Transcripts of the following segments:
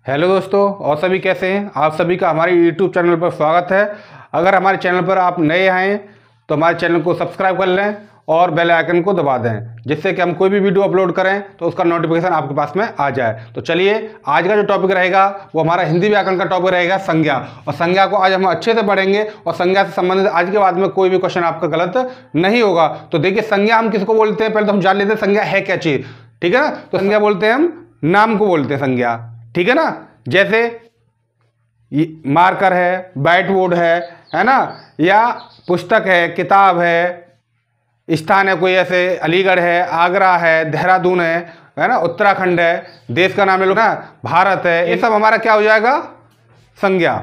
Hello दोस्तों, और सभी कैसे हैं। आप सभी का हमारे YouTube चैनल पर स्वागत है। अगर हमारे चैनल पर आप नए आए तो हमारे चैनल को सब्सक्राइब कर लें और बेल आइकन को दबा दें, जिससे कि हम कोई भी वीडियो अपलोड करें तो उसका नोटिफिकेशन आपके पास में आ जाए। तो चलिए, आज का जो टॉपिक रहेगा वो हमारा हिंदी व्याकरण का टॉपिक रहेगा संज्ञा। और संज्ञा को आज हम अच्छे से पढ़ेंगे और संज्ञा से संबंधित आज के बाद में कोई भी क्वेश्चन आपका गलत नहीं होगा। तो देखिए, संज्ञा हम किसको बोलते हैं, पहले तो हम जान लेते हैं संज्ञा है क्या चीज़। ठीक है ना। तो संज्ञा बोलते हैं हम नाम को बोलते हैं संज्ञा। ठीक है ना। जैसे मार्कर है, व्हाइट बोर्ड है ना, या पुस्तक है, किताब है, स्थान है कोई ऐसे अलीगढ़ है, आगरा है, देहरादून है ना, उत्तराखंड है, देश का नाम ले लो ना, भारत है। ये सब हमारा क्या हो जाएगा, संज्ञा।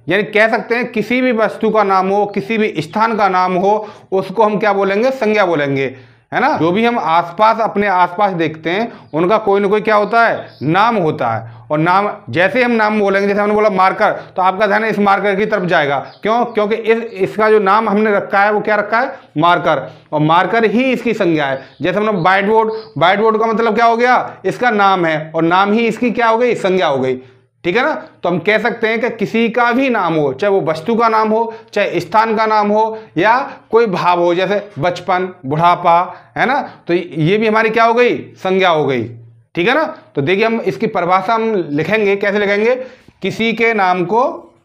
यानी कह सकते हैं किसी भी वस्तु का नाम हो, किसी भी स्थान का नाम हो, उसको हम क्या बोलेंगे, संज्ञा बोलेंगे, है ना। जो भी हम आसपास अपने आसपास देखते हैं उनका कोई ना कोई क्या होता है, नाम होता है। और नाम जैसे हम नाम बोलेंगे, जैसे हमने बोला मार्कर, तो आपका ध्यान इस मार्कर की तरफ जाएगा। क्यों? क्योंकि इसका जो नाम हमने रखा है वो क्या रखा है, मार्कर। और मार्कर ही इसकी संज्ञा है। जैसे हमने व्हाइट बोर्ड, व्हाइट बोर्ड का मतलब क्या हो गया, इसका नाम है और नाम ही इसकी क्या हो गई, संज्ञा हो गई। ठीक है ना। तो हम कह सकते हैं कि किसी का भी नाम हो, चाहे वो वस्तु का नाम हो, चाहे स्थान का नाम हो, या कोई भाव हो, जैसे बचपन, बुढ़ापा, है ना, तो ये भी हमारी क्या हो गई, संज्ञा हो गई। ठीक है ना। तो देखिए, हम इसकी परिभाषा हम लिखेंगे, कैसे लिखेंगे, किसी के नाम को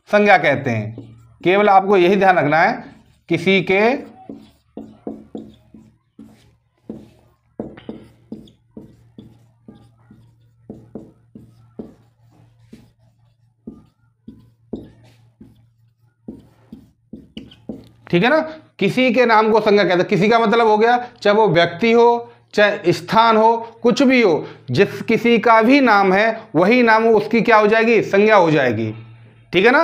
संज्ञा कहते हैं। केवल आपको यही ध्यान रखना है, किसी के ठीक है ना, किसी के नाम को संज्ञा कहते हैं। किसी का मतलब हो गया, चाहे वो व्यक्ति हो, चाहे स्थान हो, कुछ भी हो, जिस किसी का भी नाम है वही नाम उसकी क्या हो जाएगी, संज्ञा हो जाएगी। ठीक है ना।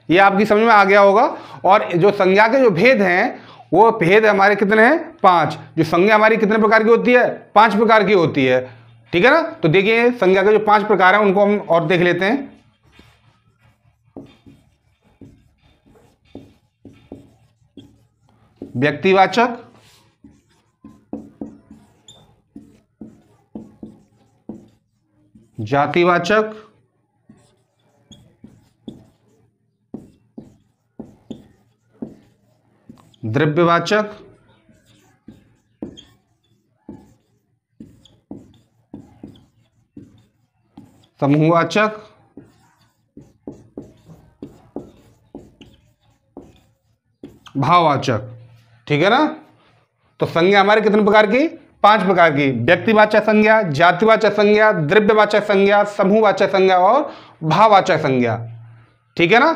ये आपकी समझ में आ गया होगा। और जो संज्ञा के जो भेद हैं, वो भेद हमारे कितने हैं, 5। जो संज्ञा हमारी कितने प्रकार की होती है, 5 प्रकार की होती है। ठीक है ना। तो देखिए, संज्ञा के जो 5 प्रकार हैं उनको हम और देख लेते हैं। व्यक्तिवाचक, जातिवाचक, द्रव्यवाचक, समूहवाचक, भाववाचक। ठीक है ना। तो संज्ञा हमारे कितने प्रकार की, 5 प्रकार की। व्यक्तिवाचक संज्ञा, जातिवाचक संज्ञा, द्रव्यवाचक संज्ञा, समूहवाचक संज्ञा और भाववाचक संज्ञा। ठीक है ना।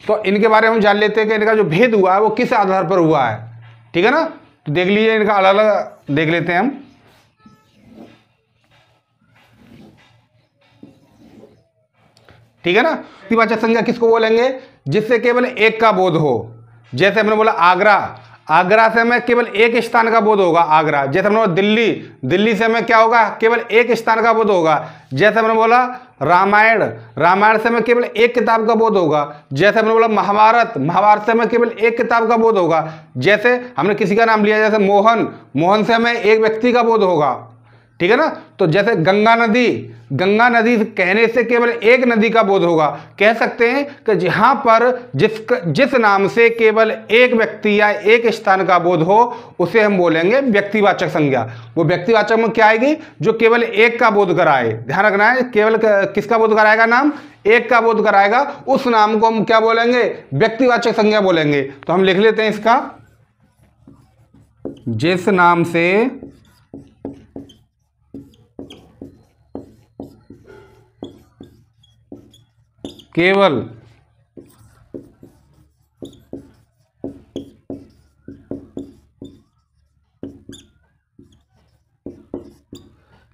तो इनके बारे में हम जान लेते हैं कि इनका जो भेद हुआ है वो किस आधार पर हुआ है। ठीक है ना। तो देख लीजिए, इनका अलग अलग देख लेते हैं हम। ठीक है ना। व्यक्तिवाचक संज्ञा किसको बोलेंगे, जिससे केवल एक का बोध हो। जैसे हमने बोला आगरा, आगरा से हमें केवल एक स्थान का बोध होगा, आगरा। जैसे हमने बोला दिल्ली, दिल्ली से हमें क्या होगा, केवल एक स्थान का बोध होगा। जैसे हमने बोला रामायण, रामायण से हमें केवल एक किताब का बोध होगा। जैसे हमने बोला महाभारत, महाभारत से हमें केवल एक किताब का बोध होगा। जैसे हमने किसी का नाम लिया, जैसे मोहन, मोहन से हमें एक व्यक्ति का बोध होगा। ठीक है ना। तो जैसे गंगा नदी, गंगा नदी कहने से केवल एक नदी का बोध होगा। कह सकते हैं कि जहां पर जिस नाम से केवल एक व्यक्ति या एक स्थान का बोध हो, उसे हम बोलेंगे व्यक्तिवाचक संज्ञा। वो व्यक्तिवाचक में क्या आएगी, जो केवल एक का बोध कराए। ध्यान रखना है, केवल किसका बोध कराएगा, नाम एक का बोध कराएगा, उस नाम को हम क्या बोलेंगे, व्यक्तिवाचक संज्ञा बोलेंगे। तो हम लिख लेते हैं इसका, जिस नाम से केवल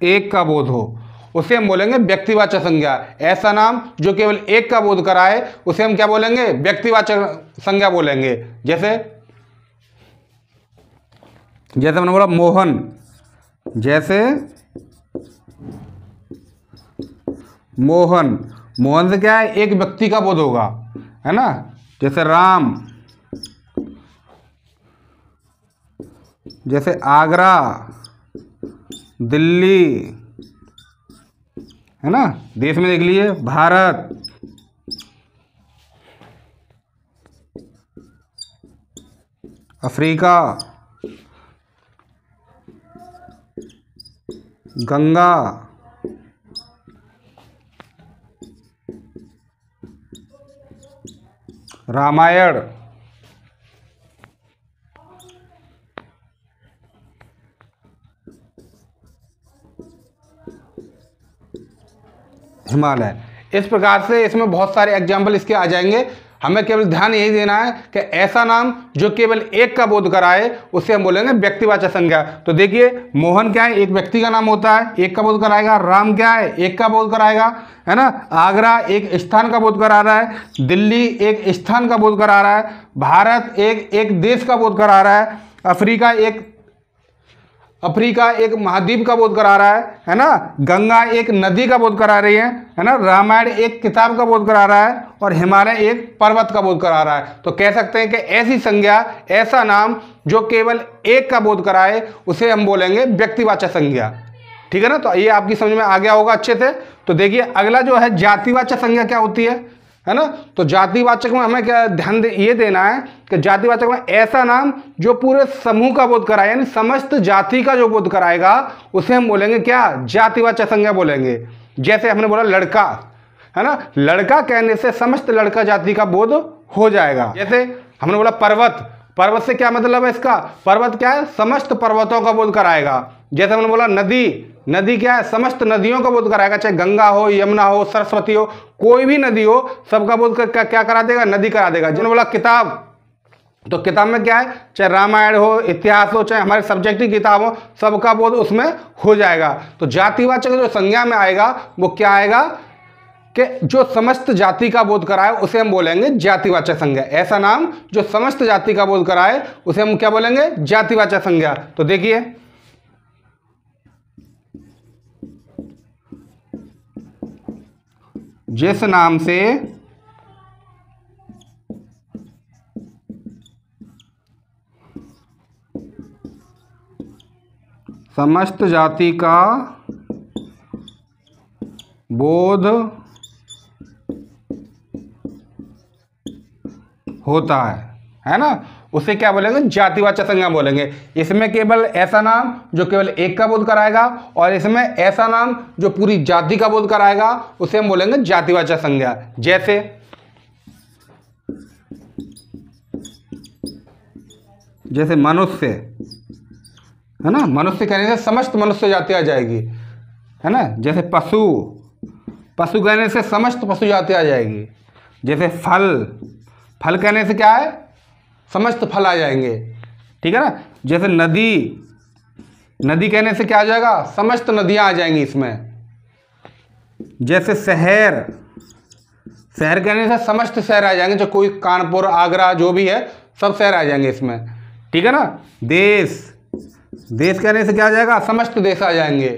एक का बोध हो, उसे हम बोलेंगे व्यक्तिवाचक संज्ञा। ऐसा नाम जो केवल एक का बोध कराए, उसे हम क्या बोलेंगे, व्यक्तिवाचक संज्ञा बोलेंगे। जैसे हमने बोला मोहन, जैसे मोहन, मोहन से क्या है, एक व्यक्ति का बोध होगा, है ना। जैसे राम, जैसे आगरा, दिल्ली, है ना। देश में देख लीजिए, भारत, अफ्रीका, गंगा, रामायण, हिमालय। इस प्रकार से इसमें बहुत सारे एग्जाम्पल इसके आ जाएंगे। हमें केवल ध्यान यही देना है कि ऐसा नाम जो केवल एक का बोध कराए उसे हम बोलेंगे व्यक्तिवाचक संज्ञा। तो देखिए, मोहन क्या है, एक व्यक्ति का नाम होता है, एक का बोध कराएगा। राम क्या है, एक का बोध कराएगा, है ना। आगरा एक स्थान का बोध करा रहा है, दिल्ली एक स्थान का बोध करा रहा है, भारत एक देश का बोध करा रहा है, अफ्रीका एक महाद्वीप का बोध करा रहा है ना। गंगा एक नदी का बोध करा रही है ना। रामायण एक किताब का बोध करा रहा है और हिमालय एक पर्वत का बोध करा रहा है। तो कह सकते हैं कि ऐसी संज्ञा, ऐसा नाम जो केवल एक का बोध कराए उसे हम बोलेंगे व्यक्तिवाचक संज्ञा। ठीक है ना। तो ये आपकी समझ में आ गया होगा अच्छे से। तो देखिए, अगला जो है जातिवाचक संज्ञा क्या होती है ना। तो जातिवाचक में हमें क्या ध्यान ये देना है कि जातिवाचक में ऐसा नाम जो पूरे समूह का बोध कराए, यानी समस्त जाति का जो बोध कराएगा उसे हम बोलेंगे क्या, जातिवाचक संज्ञा बोलेंगे। जैसे हमने बोला लड़का, है ना, लड़का कहने से समस्त लड़का जाति का बोध हो जाएगा। जैसे हमने बोला पर्वत, पर्वत से क्या मतलब है इसका, पर्वत क्या है, समस्त पर्वतों का बोध कराएगा। जैसे हमने बोला नदी, नदी क्या है, समस्त नदियों का बोध कराएगा, चाहे गंगा हो, यमुना हो, सरस्वती हो, कोई भी नदी हो, सबका बोध क्या करा देगा, नदी करा देगा। जिन्होंने बोला किताब, तो किताब में क्या है, चाहे रामायण हो, इतिहास हो, चाहे हमारे सब्जेक्टिव किताब हो, सबका बोध उसमें हो जाएगा। तो जातिवाचक जो संज्ञा में आएगा वो क्या आएगा कि जो समस्त जाति का बोध कराए उसे हम बोलेंगे जातिवाचक संज्ञा। ऐसा नाम जो समस्त जाति का बोध कराए उसे हम क्या बोलेंगे, जातिवाचक संज्ञा। तो देखिए, जिस नाम से समस्त जाति का बोध होता है ना, उसे क्या बोलेंगे, जातिवाचक संज्ञा बोलेंगे। इसमें केवल ऐसा नाम जो केवल एक का बोध कराएगा और इसमें ऐसा नाम जो पूरी जाति का बोध कराएगा उसे हम बोलेंगे जातिवाचक संज्ञा। जैसे मनुष्य, है ना, मनुष्य कहने से समस्त मनुष्य जाति आ जाएगी, है ना। जैसे पशु, पशु कहने से समस्त पशु जाति आ जाएगी। जैसे फल, फल कहने से क्या है, समस्त फल आ जाएंगे। ठीक है ना। जैसे नदी, नदी कहने से क्या आ जाएगा, समस्त नदियां आ जाएंगी इसमें। जैसे शहर, शहर कहने से समस्त शहर आ जाएंगे, जो कोई कानपुर, आगरा जो भी है सब शहर आ जाएंगे इसमें। ठीक है ना। देश, देश कहने से क्या आ जाएगा, समस्त देश आ जाएंगे।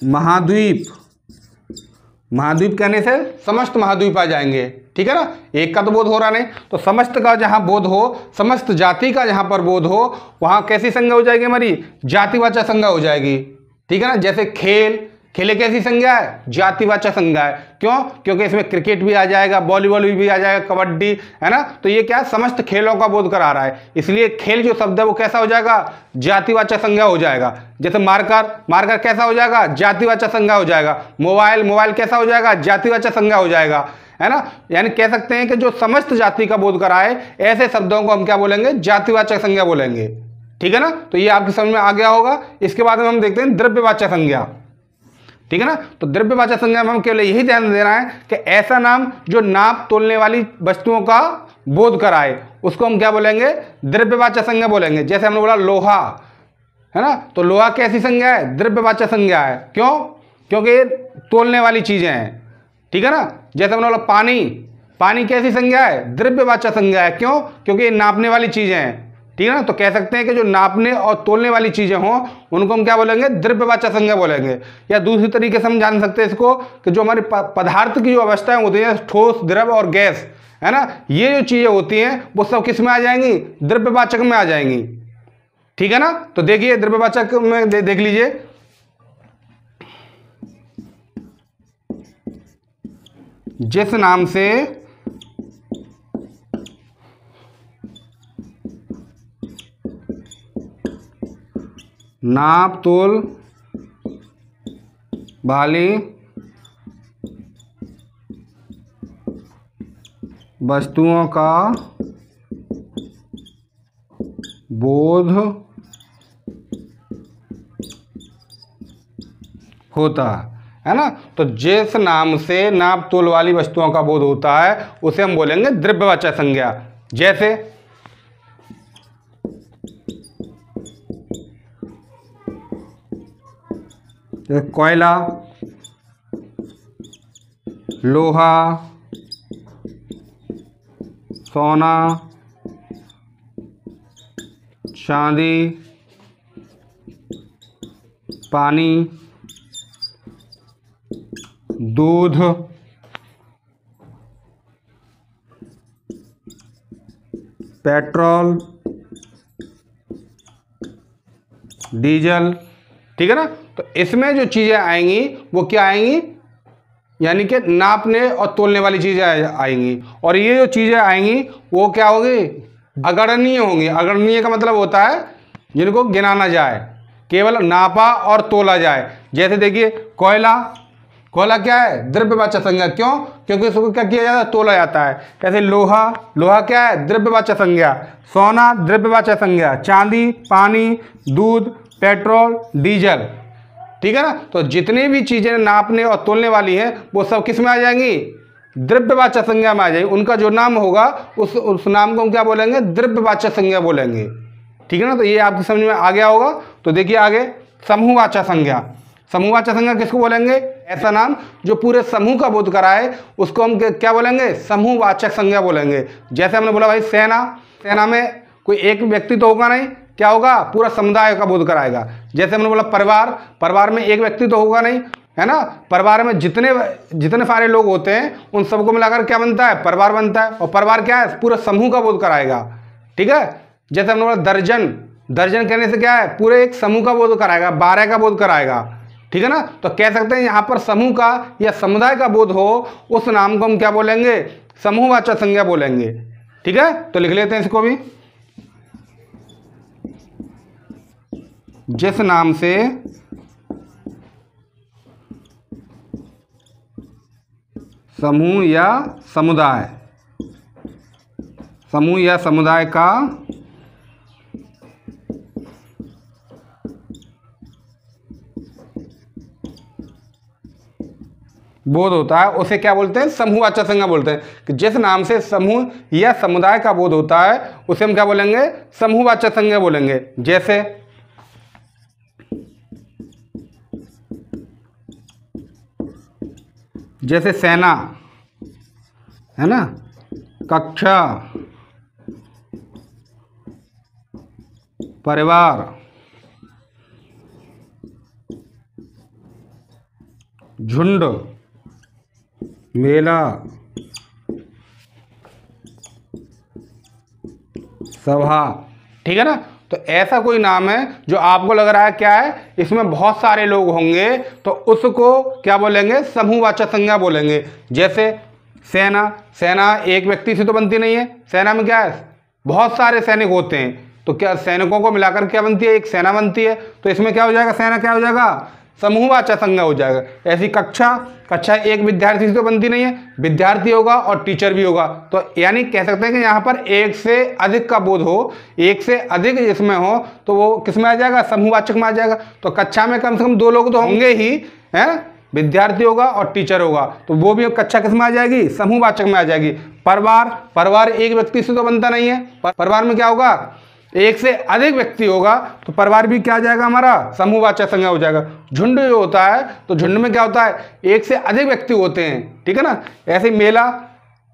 महाद्वीप, महाद्वीप कहने से समस्त महाद्वीप आ जाएंगे। ठीक है ना। एक का तो बोध हो रहा नहीं, तो समस्त का जहां बोध हो, समस्त जाति का जहां पर बोध हो, वहां कैसी संज्ञा हो जाएगी हमारी, जातिवाचक संज्ञा हो जाएगी। ठीक है ना। जैसे खेल, खेले कैसी संज्ञा है, जातिवाचक संज्ञा है। क्यों, क्योंकि इसमें क्रिकेट भी आ जाएगा, वॉलीबॉल भी आ जाएगा, कबड्डी, है ना। तो ये क्या, समस्त खेलों का बोध करा रहा है, इसलिए खेल जो शब्द है वो कैसा हो जाएगा, जातिवाचक संज्ञा हो जाएगा। जैसे मार्कर, मार्कर कैसा हो जाएगा, जातिवाचक संज्ञा हो जाएगा। मोबाइल, मोबाइल कैसा हो जाएगा, जातिवाचक संज्ञा हो जाएगा, है ना। यानी कह सकते हैं कि जो समस्त जाति का बोध कराए ऐसे शब्दों को हम क्या बोलेंगे, जातिवाचक संज्ञा बोलेंगे। ठीक है ना। तो ये आपकी समझ में आ गया होगा। इसके बाद में हम देखते हैं द्रव्यवाचक संज्ञा। ठीक है ना। तो द्रव्यवाचक संज्ञा में हम केवल यही ध्यान देना है कि ऐसा नाम जो नाप तोलने वाली वस्तुओं का बोध कराए उसको हम क्या बोलेंगे, द्रव्यवाचक संज्ञा बोलेंगे। जैसे हमने बोला लोहा, है ना, तो लोहा कैसी संज्ञा है, द्रव्यवाचक संज्ञा है। क्यों, क्योंकि ये तोलने वाली चीजें हैं। ठीक है ना। जैसे हमने बोला पानी, पानी कैसी संज्ञा है, द्रव्यवाचक संज्ञा है। क्यों, क्योंकि ये नापने वाली चीजें हैं। ठीक है ना। तो कह सकते हैं कि जो नापने और तोलने वाली चीजें हों उनको हम क्या बोलेंगे, द्रव्यवाचक संज्ञा बोलेंगे। या दूसरी तरीके से हम जान सकते हैं इसको कि जो हमारी पदार्थ की जो अवस्थाएं होती हैं, ठोस, द्रव और गैस, है ना, ये जो चीजें होती हैं वो सब किस में आ जाएंगी, द्रव्यवाचक में आ जाएंगी। ठीक है ना। तो देखिए द्रव्यवाचक में देख लीजिए, जिस नाम से नाप तोल वाली वस्तुओं का बोध होता है ना। तो जिस नाम से नाप तोल वाली वस्तुओं का बोध होता है उसे हम बोलेंगे द्रव्यवाचक संज्ञा। जैसे कोयला, लोहा, सोना, चांदी, पानी, दूध, पेट्रोल, डीजल, ठीक है ना। तो इसमें जो चीज़ें आएंगी वो क्या आएंगी, यानी कि नापने और तोलने वाली चीज़ें आएंगी। और ये जो चीज़ें आएंगी वो क्या होगी, अगणनीय होंगी। अगणनीय का मतलब होता है जिनको गिना ना जाए, केवल नापा और तोला जाए। जैसे देखिए कोयला, कोयला क्या है, द्रव्यवाचक संज्ञा। क्यों? क्योंकि उसको क्या किया जाता है, तोला जाता है। जैसे लोहा, लोहा क्या है, द्रव्यवाचक संज्ञा। सोना द्रव्यवाचक संज्ञा। चांदी, पानी, दूध, पेट्रोल, डीजल, ठीक है ना। तो जितनी भी चीज़ें नापने और तोलने वाली हैं वो सब किस में आ जाएंगी, द्रव्यवाचक संज्ञा में आ जाएगी। उनका जो नाम होगा उस नाम को हम क्या बोलेंगे, द्रव्यवाचक संज्ञा बोलेंगे, ठीक है ना। तो ये आपकी समझ में आ गया होगा। तो देखिए आगे, समूहवाचक संज्ञा। समूहवाचक संज्ञा किसको बोलेंगे, ऐसा नाम जो पूरे समूह का बोध कराए उसको हम क्या बोलेंगे, समूहवाचक संज्ञा बोलेंगे। जैसे हमने बोला भाई सेना, सेना में कोई एक व्यक्ति तो होगा नहीं, क्या होगा, पूरा समुदाय का बोध कराएगा। जैसे हमने बोला परिवार, परिवार में एक व्यक्ति तो होगा नहीं, है ना। परिवार में जितने सारे लोग होते हैं उन सबको मिलाकर क्या बनता है, परिवार बनता है। और परिवार क्या है, पूरे समूह का बोध कराएगा, ठीक है। जैसे हमने बोला दर्जन, दर्जन कहने से क्या है, पूरे एक समूह का बोध कराएगा, 12 का बोध कराएगा, ठीक है ना। तो कह सकते हैं यहाँ पर समूह का या समुदाय का बोध हो उस नाम को हम क्या बोलेंगे, समूहवाचक संज्ञा बोलेंगे, ठीक है। तो लिख लेते हैं इसको भी। जिस नाम से समूह या समुदाय का बोध होता है उसे क्या बोलते हैं, समूहवाचक संज्ञा बोलते हैं। कि जिस नाम से समूह या समुदाय का बोध होता है उसे हम क्या बोलेंगे, समूहवाचक संज्ञा बोलेंगे। जैसे जैसे सेना, है ना, कक्षा, परिवार, झुंड, मेला, सभा, ठीक है ना। तो ऐसा कोई नाम है जो आपको लग रहा है क्या है, इसमें बहुत सारे लोग होंगे, तो उसको क्या बोलेंगे, समूहवाचक संज्ञा बोलेंगे। जैसे सेना, सेना एक व्यक्ति से तो बनती नहीं है, सेना में क्या है, बहुत सारे सैनिक होते हैं। तो क्या सैनिकों को मिलाकर क्या बनती है, एक सेना बनती है। तो इसमें क्या हो जाएगा, सेना क्या हो जाएगा, समूहवाचक संज्ञा हो जाएगा। ऐसी कक्षा, कक्षा एक विद्यार्थी से तो बनती नहीं है, विद्यार्थी होगा और टीचर भी होगा। तो यानी कह सकते हैं कि यहाँ पर एक से अधिक का बोध हो, एक से अधिक जिसमें हो तो वो किस में आ जाएगा, समूहवाचक में आ जाएगा। तो कक्षा में कम से कम 2 लोग तो होंगे ही, है, विद्यार्थी होगा और टीचर होगा, तो वो भी कक्षा किस में आ जाएगी, समूहवाचक में आ जाएगी। परिवार, परिवार एक व्यक्ति से तो बनता नहीं है, परिवार में क्या होगा, एक से अधिक व्यक्ति होगा, तो परिवार भी क्या आ जाएगा हमारा, समूहवाचक संज्ञा हो जाएगा। झुंड जो होता है तो झुंड में क्या होता है, एक से अधिक व्यक्ति होते हैं, ठीक है ना। ऐसे मेला,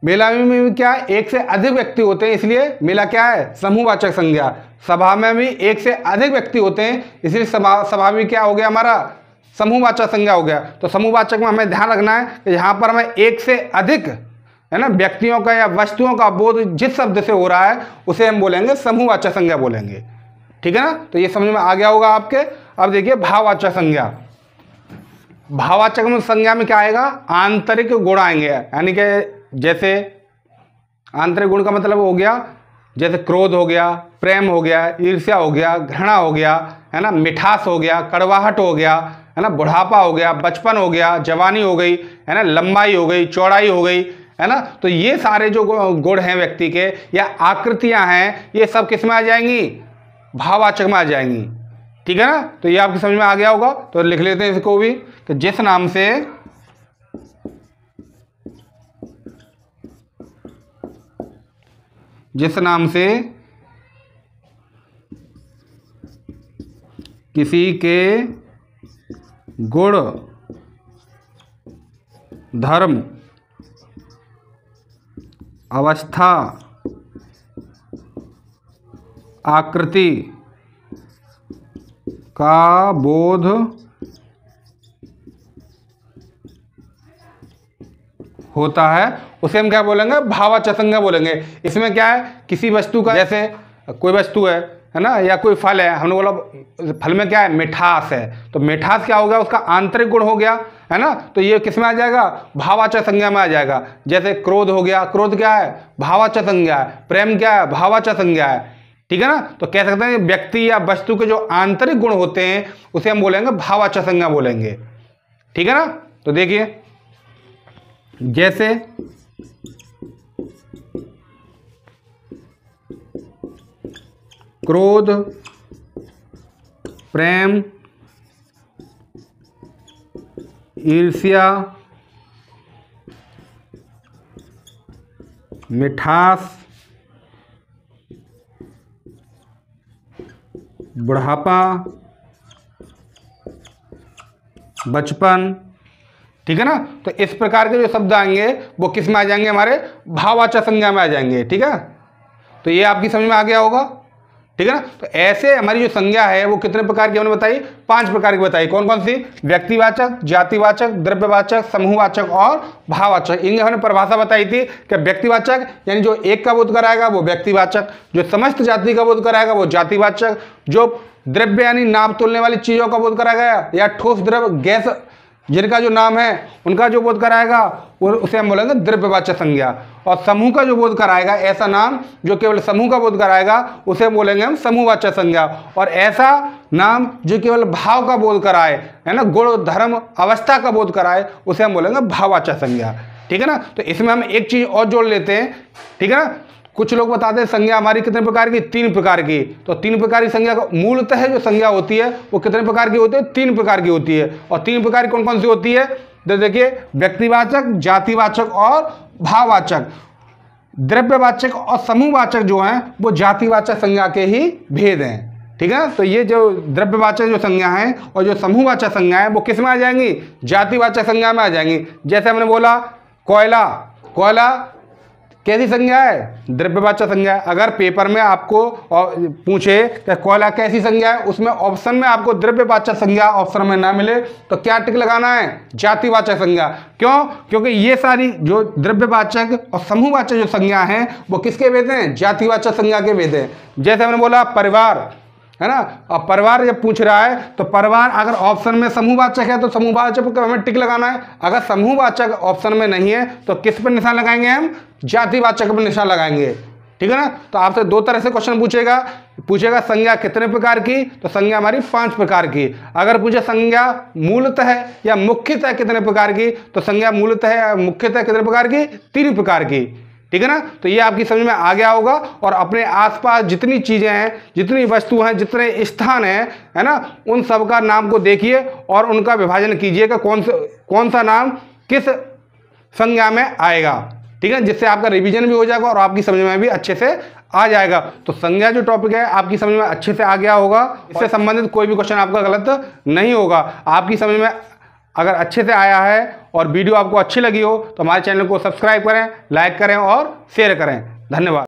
मेला में क्या है, एक से अधिक व्यक्ति होते हैं, इसलिए मेला क्या है, समूहवाचक संज्ञा। सभा में भी एक से अधिक व्यक्ति होते हैं, इसलिए सभा भी क्या हो गया हमारा, समूहवाचक संज्ञा हो गया। तो समूहवाचक में हमें ध्यान रखना है कि यहाँ पर हमें एक से अधिक, है ना, व्यक्तियों का या वस्तुओं का बोध जिस शब्द से हो रहा है उसे हम बोलेंगे समूहवाचक संज्ञा बोलेंगे, ठीक है ना। तो ये समझ में आ गया होगा आपके। अब देखिए भाववाचक संज्ञा। भाववाचक संज्ञा में क्या आएगा, आंतरिक गुण आएंगे, यानी कि जैसे आंतरिक गुण का मतलब हो गया जैसे क्रोध हो गया, प्रेम हो गया, ईर्ष्या हो गया, घृणा हो गया, है ना, मिठास हो गया, कड़वाहट हो गया, है ना, बुढ़ापा हो गया, बचपन हो गया, जवानी हो गई, है ना, लंबाई हो गई, चौड़ाई हो गई, है ना। तो ये सारे जो गुण हैं व्यक्ति के या आकृतियां हैं, ये सब किस में आ जाएंगी, भाववाचक में आ जाएंगी। ठीक है ना। तो ये आपकी समझ में आ गया होगा। तो लिख लेते हैं इसको भी कि जिस नाम से किसी के गुण, धर्म, अवस्था, आकृति का बोध होता है उसे हम क्या बोलेंगे, भाववाचक संज्ञा बोलेंगे। इसमें क्या है, किसी वस्तु का, जैसे कोई वस्तु है ना, या कोई फल है, हमने बोला फल में क्या है, मिठास है, तो मिठास क्या हो गया, उसका आंतरिक गुण हो गया, है ना। तो ये किस में आ जाएगा, भाववाचक संज्ञा में आ जाएगा। जैसे क्रोध हो गया, क्रोध क्या है, भाववाचक संज्ञा है। प्रेम क्या है, भाववाचक संज्ञा है। ठीक है ना। तो कह सकते हैं व्यक्ति या वस्तु के जो आंतरिक गुण होते हैं उसे हम बोलेंगे भाववाचक संज्ञा बोलेंगे। ठीक है ना। तो देखिए जैसे क्रोध, प्रेम, ईर्ष्या, मिठास, बुढ़ापा, बचपन, ठीक है ना। तो इस प्रकार के जो शब्द आएंगे वो किस में आ जाएंगे, हमारे भाववाचक संज्ञा में आ जाएंगे। ठीक है। तो ये आपकी समझ में आ गया होगा। ठीक है ना। तो ऐसे हमारी जो संज्ञा है वो कितने प्रकार की हमने बताई, 5 प्रकार की बताई। कौन कौन सी, व्यक्तिवाचक, जातिवाचक, द्रव्यवाचक, समूहवाचक और भाववाचक। इनकी हमने परिभाषा बताई थी कि व्यक्तिवाचक यानी जो एक का बोध कराएगा वो व्यक्तिवाचक, जो समस्त जाति का बोध कराएगा वो जातिवाचक, जो द्रव्य यानी नाप तोलने वाली चीजों का बोध कराएगा या ठोस द्रव्य गैस जिनका जो नाम है उनका जो बोध कराएगा वो उसे हम बोलेंगे द्रव्यवाचक संज्ञा। और समूह का जो बोध कराएगा, ऐसा नाम जो केवल समूह का बोध कराएगा उसे बोलेंगे हम समूहवाचक संज्ञा। और ऐसा नाम जो केवल भाव का बोध कराए, है ना, गुण, धर्म, अवस्था का बोध कराए उसे हम बोलेंगे भाववाचक संज्ञा। ठीक है ना। तो इसमें हम एक चीज और जोड़ लेते हैं। ठीक है ना। कुछ लोग बताते हैं संज्ञा हमारी कितने प्रकार की, 3 प्रकार की। तो 3 प्रकार की संज्ञा मूलतः जो संज्ञा होती है वो कितने प्रकार की होती है, 3 प्रकार की होती है। और 3 प्रकार की कौन कौन सी होती है, तो देखिए व्यक्तिवाचक, जातिवाचक और भाववाचक। द्रव्यवाचक और समूहवाचक जो हैं वो जातिवाचक संज्ञा के ही भेद हैं। ठीक है। तो ये जो द्रव्यवाचक जो संज्ञा है और जो समूहवाचक संज्ञा है वो किस में आ जाएंगी, जातिवाचक संज्ञा में आ जाएंगी। जैसे हमने बोला कोयला, कोयला कैसी संज्ञा है, द्रव्यवाचक संज्ञा है। अगर पेपर में आपको पूछे कि कोयला कैसी संज्ञा है, उसमें ऑप्शन में आपको द्रव्यवाचक संज्ञा ऑप्शन में ना मिले तो क्या टिक लगाना है, जातिवाचक संज्ञा। क्यों, क्योंकि ये सारी जो द्रव्यवाचक और समूहवाचक जो संज्ञा हैं वो किसके भेद हैं, जातिवाचक संज्ञा के भेद हैं। जैसे हमने बोला परिवार, है ना, और परिवार जब पूछ रहा है तो परिवार अगर ऑप्शन में समूहवाचक है तो समूहवाचक पर हमें टिक लगाना है। अगर समूहवाचक ऑप्शन में नहीं है तो किस पर निशान लगाएंगे, हम जातिवाचक पर निशान लगाएंगे। ठीक है ना। तो आपसे 2 तरह से क्वेश्चन पूछेगा संज्ञा कितने प्रकार की, तो संज्ञा हमारी 5 प्रकार की। अगर पूछे संज्ञा मूलतः या मुख्यतः कितने प्रकार की, तो संज्ञा मूलतः या मुख्यतः कितने प्रकार की, 3 प्रकार की। ठीक है ना। तो ये आपकी समझ में आ गया होगा। और अपने आसपास जितनी चीजें हैं, जितनी वस्तु हैं, जितने स्थान हैं, है ना, उन सब का नाम को देखिए और उनका विभाजन कीजिएगा कौन सा नाम किस संज्ञा में आएगा। ठीक है, जिससे आपका रिवीजन भी हो जाएगा और आपकी समझ में भी अच्छे से आ जाएगा। तो संज्ञा जो टॉपिक है आपकी समझ में अच्छे से आ गया होगा। इससे संबंधित कोई भी क्वेश्चन आपका गलत नहीं होगा। आपकी समझ में अगर अच्छे से आया है और वीडियो आपको अच्छी लगी हो तो हमारे चैनल को सब्सक्राइब करें, लाइक करें और शेयर करें। धन्यवाद।